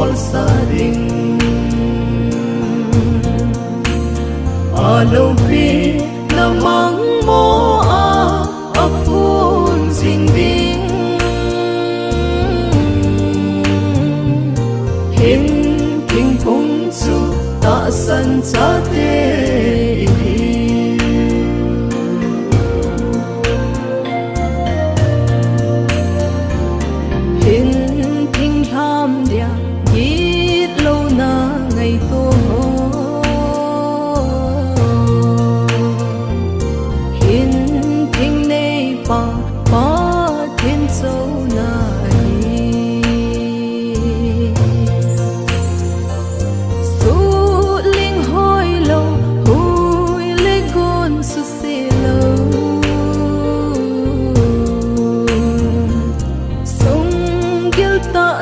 ol sa ring alo pi lamang mo apun sing ding hin king phung su ta san cha te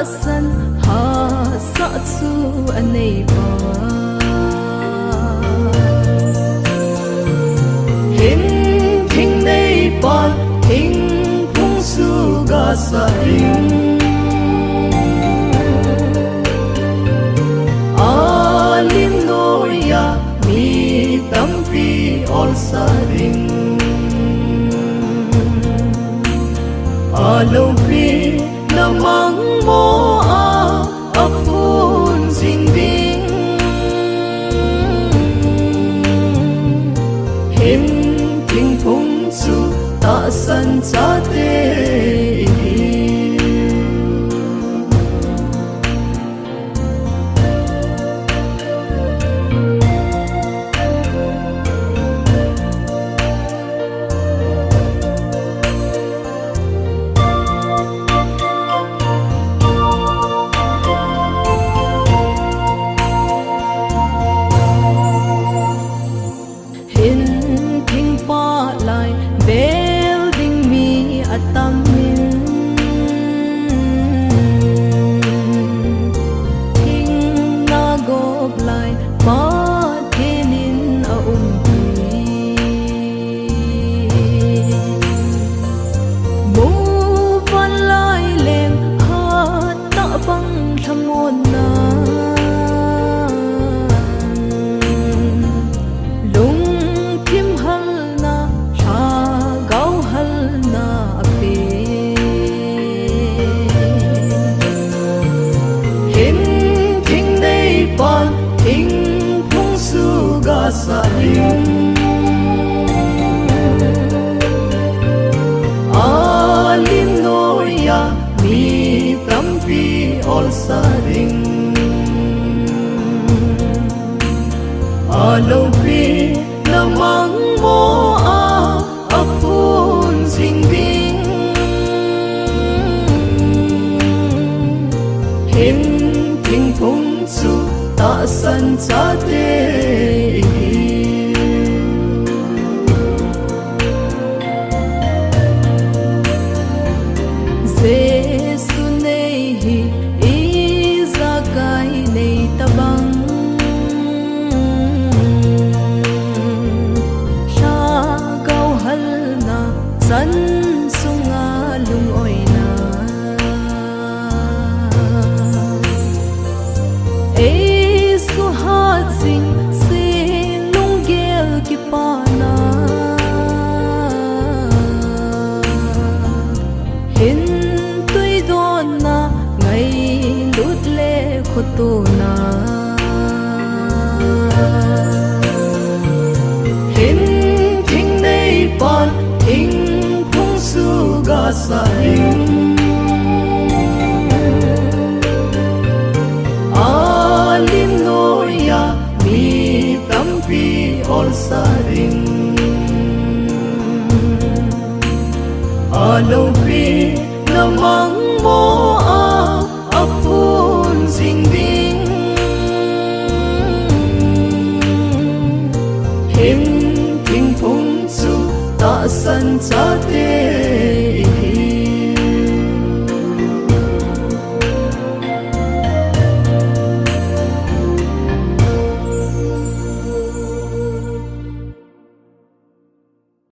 san ha sa su anei ba hin thing nei pa thing phung su ga sa ring alim noya mi tam pi ol sa ring alo pi lamang mo apun sing ding hin king phung su ta san cha te sa ring alim noya mi tam pi ol sa ring alo pi lamang mo apun sing ding hin king phung su ta san cha te san sunga lung oi na e su ha sing se lung gel ki pa na hin tui don na ngai lut le khotu na hin thing nei pan thing ga sa ring alim noya mi tam pi ol sa ring alo